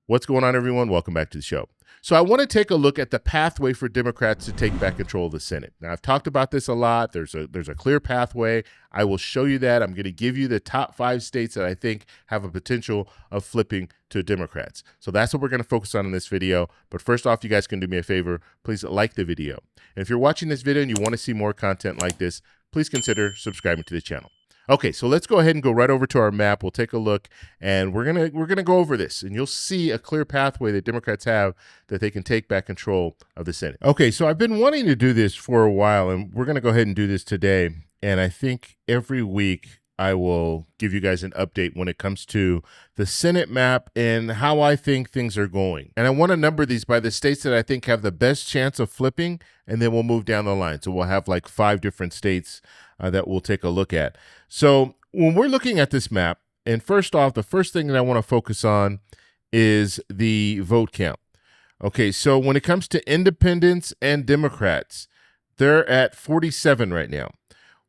What's going on, everyone? Welcome back to the show. So I want to take a look at the pathway for Democrats to take back control of the Senate. Now, I've talked about this a lot. There's a clear pathway. I will show you that. I'm going to give you the top 5 states that I think have a potential of flipping to Democrats. So that's what we're going to focus on in this video. But first off, you guys can do me a favor. Please like the video. And if you're watching this video and you want to see more content like this, please consider subscribing to the channel. Okay, so let's go ahead and go right over to our map. We'll take a look, and we're gonna go over this, and you'll see a clear pathway that Democrats have that they can take back control of the Senate. Okay, so I've been wanting to do this for a while, and we're gonna go ahead and do this today. And I think every week I will give you guys an update when it comes to the Senate map and how I think things are going. And I want to number these by the states that I think have the best chance of flipping, and then we'll move down the line. So we'll have like 5 different states that we'll take a look at. So when we're looking at this map, and first off, the first thing that I want to focus on is the vote count. Okay, so when it comes to independents and Democrats, they're at 47 right now.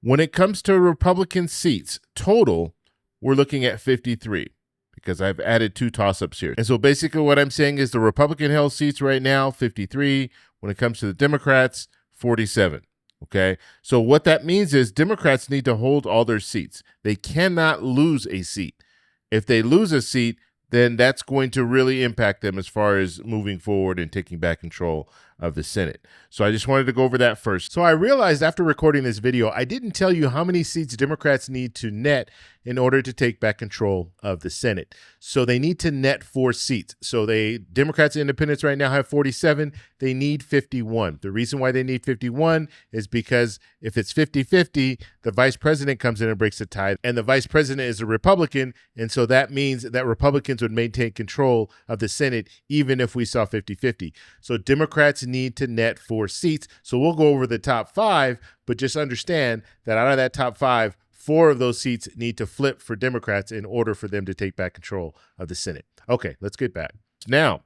When it comes to Republican seats total, we're looking at 53 because I've added 2 toss-ups here. And so basically what I'm saying is the Republican-held seats right now, 53. When it comes to the Democrats, 47. Okay, so what that means is Democrats need to hold all their seats. They cannot lose a seat. If they lose a seat, then that's going to really impact them as far as moving forward and taking back control of the Senate. So I just wanted to go over that first. So I realized after recording this video, I didn't tell you how many seats Democrats need to net in order to take back control of the Senate. So they need to net 4 seats. So Democrats and independents right now have 47. They need 51. The reason why they need 51 is because if it's 50-50, the vice president comes in and breaks the tie, and the vice president is a Republican, and so that means that Republicans would maintain control of the Senate even if we saw 50-50. So Democrats need to net 4 seats. So we'll go over the top 5, but just understand that out of that top 5, 4 of those seats need to flip for Democrats in order for them to take back control of the Senate. Okay, let's get back. Now,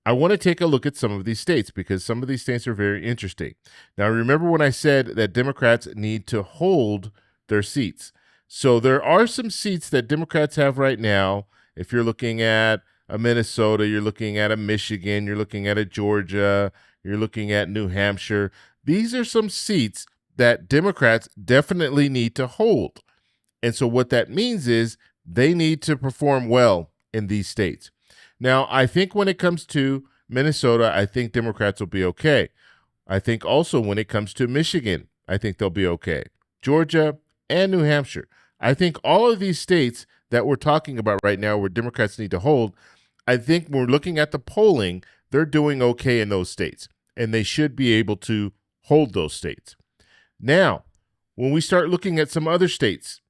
I want to take a look at some of these states because some of these states are very interesting. Now, remember when I said that Democrats need to hold their seats. So there are some seats that Democrats have right now. If you're looking at a Minnesota, you're looking at a Michigan, you're looking at a Georgia, you're looking at New Hampshire. These are some seats that Democrats definitely need to hold. And so what that means is they need to perform well in these states. Now, I think when it comes to Minnesota, I think Democrats will be okay. I think also when it comes to Michigan, I think they'll be okay. Georgia and New Hampshire. I think all of these states that we're talking about right now where Democrats need to hold, I think when we're looking at the polling, they're doing okay in those states, and they should be able to hold those states. Now, when we start looking at some other states,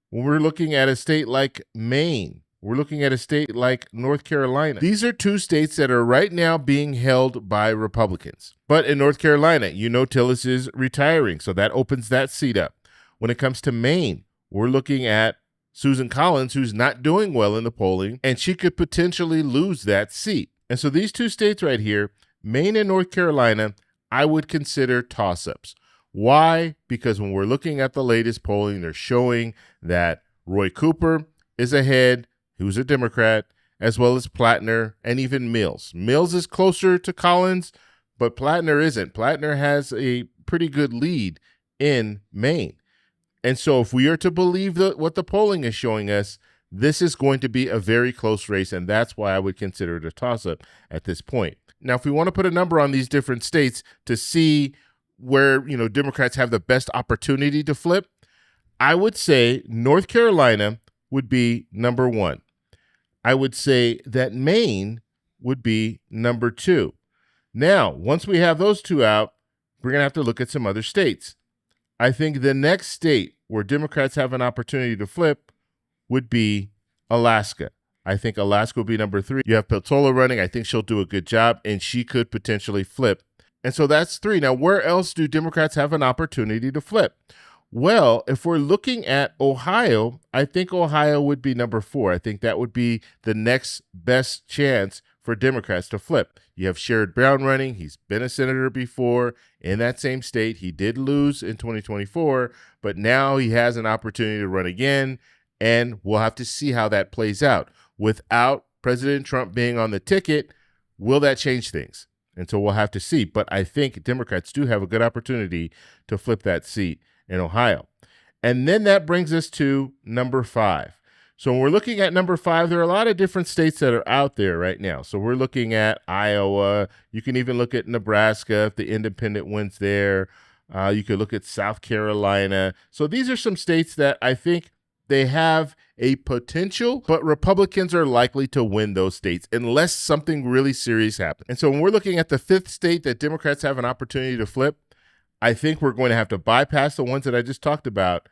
when we're looking at a state like Maine, we're looking at a state like North Carolina. These are 2 states that are right now being held by Republicans. But in North Carolina, you know Tillis is retiring, so that opens that seat up. When it comes to Maine, we're looking at Susan Collins, who's not doing well in the polling, and she could potentially lose that seat. And so these 2 states right here, Maine and North Carolina, I would consider toss-ups. Why? Because when we're looking at the latest polling, they're showing that Roy Cooper is ahead, who's a Democrat, as well as Plattner and even Mills. Mills is closer to Collins, but Plattner isn't. Plattner has a pretty good lead in Maine. And so if we are to believe what the polling is showing us, this is going to be a very close race, and that's why I would consider it a toss-up at this point. Now, if we want to put a number on these different states to see where, Democrats have the best opportunity to flip, I would say North Carolina would be number 1. I would say that Maine would be number 2. Now, once we have those 2 out, we're going to have to look at some other states. I think the next state where Democrats have an opportunity to flip would be Alaska. I think Alaska will be number 3. You have Peltola running. I think she'll do a good job, and she could potentially flip. And so that's 3. Now, where else do Democrats have an opportunity to flip? Well, if we're looking at Ohio, I think Ohio would be number 4. I think that would be the next best chance for Democrats to flip. You have Sherrod Brown running. He's been a senator before in that same state. He did lose in 2024, but now he has an opportunity to run again, and we'll have to see how that plays out. Without President Trump being on the ticket, will that change things? And so we'll have to see. But I think Democrats do have a good opportunity to flip that seat in Ohio. And then that brings us to number 5. So when we're looking at number 5, there are a lot of different states that are out there right now. So we're looking at Iowa. You can even look at Nebraska if the independent wins there. You could look at South Carolina. So these are some states that I think they have a potential, but Republicans are likely to win those states unless something really serious happens. And so when we're looking at the 5th state that Democrats have an opportunity to flip, I think we're going to have to bypass the ones that I just talked about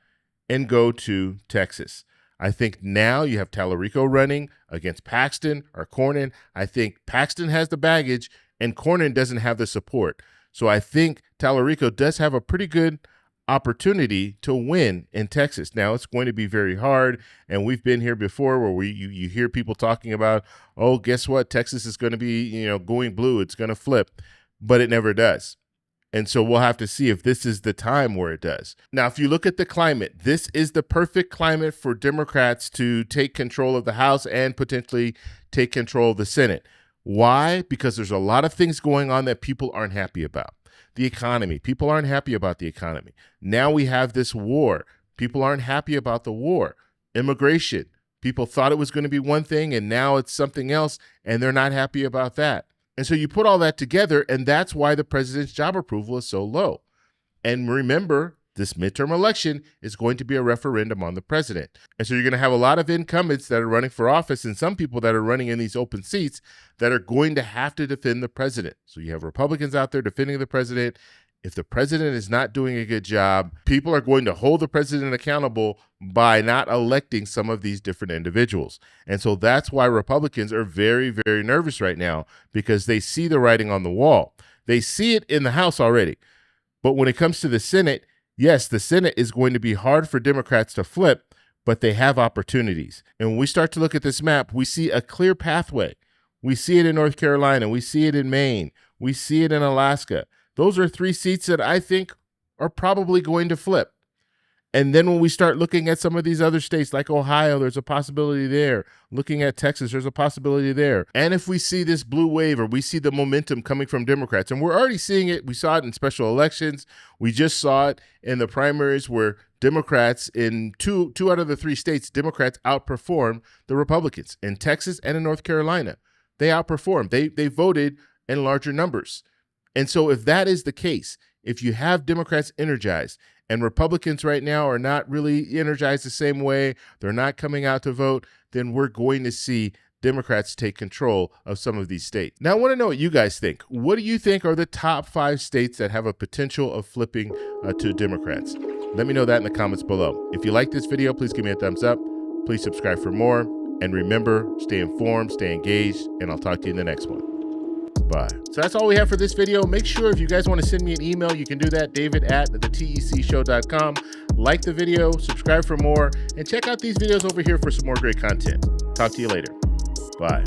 and go to Texas. I think now you have Tallarico running against Paxton or Cornyn. I think Paxton has the baggage and Cornyn doesn't have the support. So I think Tallarico does have a pretty good opportunity to win in Texas. Now, it's going to be very hard, and we've been here before where you hear people talking about, oh, guess what? Texas is going to be, going blue. It's going to flip, but it never does. And so we'll have to see if this is the time where it does. Now, if you look at the climate, this is the perfect climate for Democrats to take control of the House and potentially take control of the Senate. Why? Because there's a lot of things going on that people aren't happy about. The economy. People aren't happy about the economy. Now we have this war. People aren't happy about the war. Immigration. People thought it was going to be one thing, and now it's something else, and they're not happy about that. And so you put all that together, and that's why the president's job approval is so low. And remember, this midterm election is going to be a referendum on the president. And so you're going to have a lot of incumbents that are running for office and some people that are running in these open seats that are going to have to defend the president. So you have Republicans out there defending the president. If the president is not doing a good job, people are going to hold the president accountable by not electing some of these different individuals. And so that's why Republicans are very, very nervous right now, because they see the writing on the wall. They see it in the House already. But when it comes to the Senate, yes, the Senate is going to be hard for Democrats to flip, but they have opportunities. And when we start to look at this map, we see a clear pathway. We see it in North Carolina. We see it in Maine. We see it in Alaska. Those are 3 seats that I think are probably going to flip. And then when we start looking at some of these other states like Ohio, there's a possibility there. Looking at Texas, there's a possibility there. And if we see this blue wave or we see the momentum coming from Democrats, and we're already seeing it, we saw it in special elections. We just saw it in the primaries where Democrats in two out of the 3 states, Democrats outperformed the Republicans in Texas and in North Carolina. They outperformed. They voted in larger numbers. And so if that is the case, if you have Democrats energized and Republicans right now are not really energized the same way, they're not coming out to vote, then we're going to see Democrats take control of some of these states. Now, I want to know what you guys think. What do you think are the top 5 states that have a potential of flipping to Democrats? Let me know that in the comments below. If you like this video, please give me a thumbs up. Please subscribe for more. And remember, stay informed, stay engaged, and I'll talk to you in the next one. Bye. So that's all we have for this video. Make sure if you guys want to send me an email, you can do that, david@thetecshow.com. Like the video, subscribe for more, and check out these videos over here for some more great content. Talk to you later. Bye.